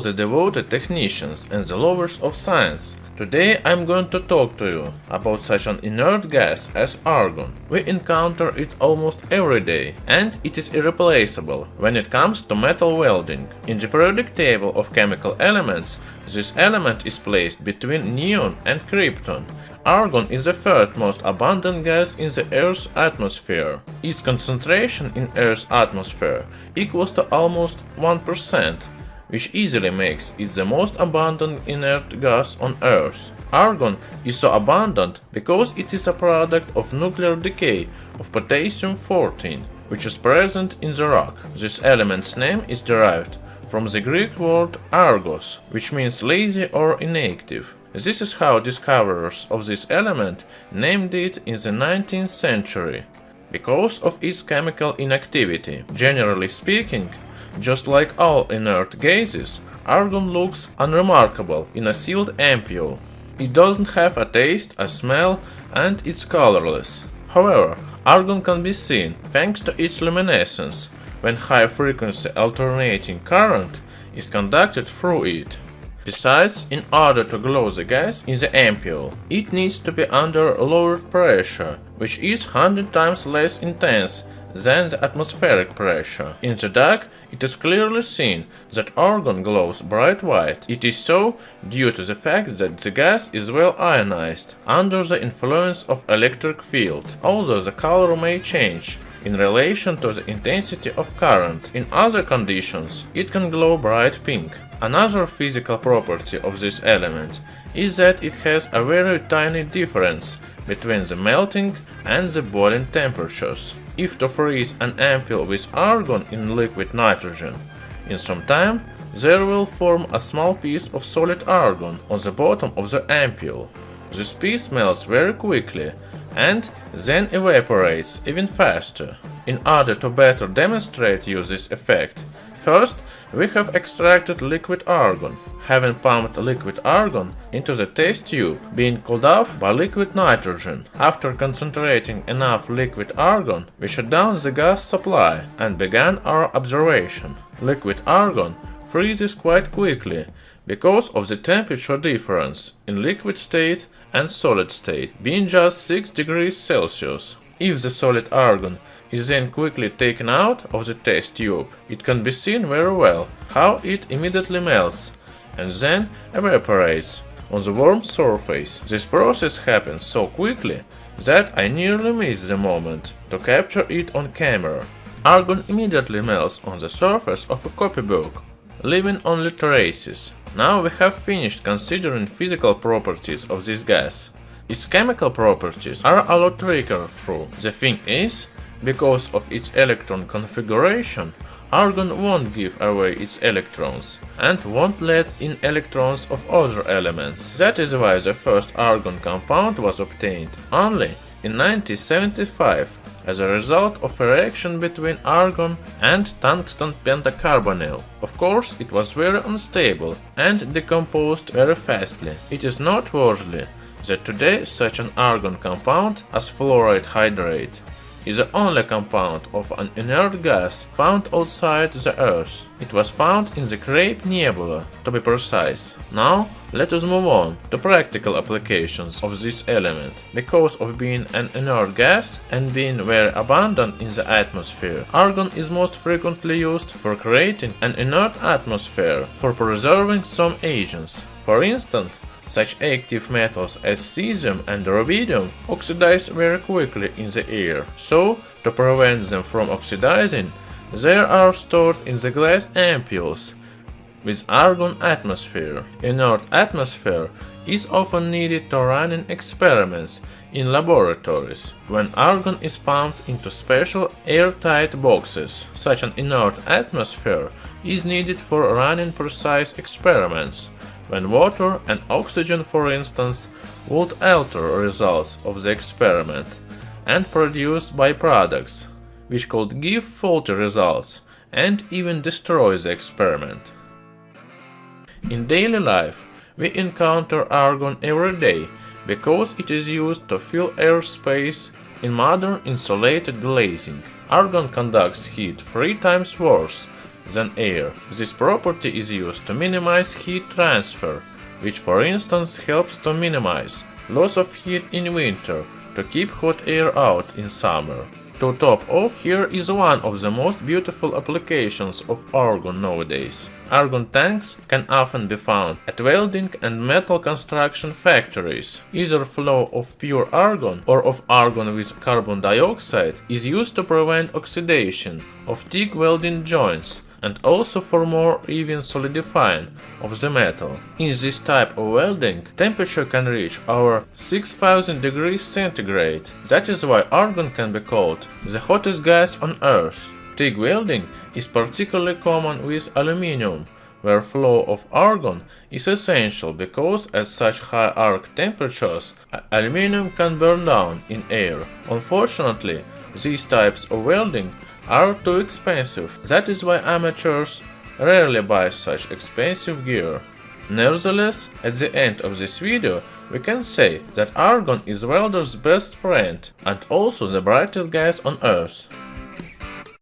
the devoted technicians and the lovers of science. Today I'm going to talk to you about such an inert gas as argon. We encounter it almost every day, and it is irreplaceable when it comes to metal welding. In the periodic table of chemical elements, this element is placed between neon and krypton. Argon is the third most abundant gas in the Earth's atmosphere. Its concentration in Earth's atmosphere equals to almost 1%, which easily makes it the most abundant inert gas on Earth. Argon is so abundant because it is a product of nuclear decay of potassium-14, which is present in the rock. This element's name is derived from the Greek word argos, which means lazy or inactive. This is how discoverers of this element named it in the 19th century, because of its chemical inactivity. Generally speaking, just like all inert gases, argon looks unremarkable in a sealed ampule. It doesn't have a taste, a smell, and it's colorless. However, argon can be seen thanks to its luminescence when high-frequency alternating current is conducted through it. Besides, in order to glow the gas in the ampule, it needs to be under lowered pressure, which is 100 times less intense than the atmospheric pressure. In the dark, it is clearly seen that argon glows bright white. It is so due to the fact that the gas is well ionized under the influence of electric field, although the color may change in relation to the intensity of current. In other conditions, it can glow bright pink. Another physical property of this element is that it has a very tiny difference between the melting and the boiling temperatures. If to freeze an ampule with argon in liquid nitrogen, in some time there will form a small piece of solid argon on the bottom of the ampule. This piece melts very quickly and then evaporates even faster. In order to better demonstrate you this effect, first we have extracted liquid argon, having pumped liquid argon into the test tube, being cooled off by liquid nitrogen. After concentrating enough liquid argon, we shut down the gas supply and began our observation. Liquid argon freezes quite quickly because of the temperature difference in liquid state and solid state, being just 6 degrees Celsius. If the solid argon is then quickly taken out of the test tube, it can be seen very well how it immediately melts and then evaporates on the warm surface. This process happens so quickly that I nearly missed the moment to capture it on camera. Argon immediately melts on the surface of a copybook, leaving only traces. Now we have finished considering physical properties of this gas. Its chemical properties are a lot trickier though. The thing is, because of its electron configuration, argon won't give away its electrons and won't let in electrons of other elements. That is why the first argon compound was obtained only in 1975 as a result of a reaction between argon and tungsten pentacarbonyl. Of course, it was very unstable and decomposed very fastly. It is noteworthy that today such an argon compound as fluoride hydrate is the only compound of an inert gas found outside the Earth. It was found in the Crepe Nebula, to be precise. Now, let us move on to practical applications of this element. Because of being an inert gas and being very abundant in the atmosphere, argon is most frequently used for creating an inert atmosphere for preserving some agents. For instance, such active metals as cesium and rubidium oxidize very quickly in the air, so to prevent them from oxidizing, they are stored in the glass ampules with argon atmosphere. Inert atmosphere is often needed to run in experiments in laboratories, when argon is pumped into special airtight boxes. Such an inert atmosphere is needed for running precise experiments, when water and oxygen, for instance, would alter results of the experiment and produce byproducts, which could give faulty results and even destroy the experiment. In daily life, we encounter argon every day because it is used to fill airspace in modern insulated glazing. Argon conducts heat 3 times worse than air. This property is used to minimize heat transfer, which for instance helps to minimize loss of heat in winter to keep hot air out in summer. To top off, here is one of the most beautiful applications of argon nowadays. Argon tanks can often be found at welding and metal construction factories. Either flow of pure argon or of argon with carbon dioxide is used to prevent oxidation of thick welding joints and also for more even solidifying of the metal. In this type of welding, temperature can reach over 6000 degrees centigrade. That is why argon can be called the hottest gas on Earth. TIG welding is particularly common with aluminium, where flow of argon is essential because at such high arc temperatures, aluminium can burn down in air. Unfortunately, these types of welding are too expensive. That is why amateurs rarely buy such expensive gear. Nevertheless, at the end of this video, we can say that argon is welder's best friend and also the brightest gas on Earth.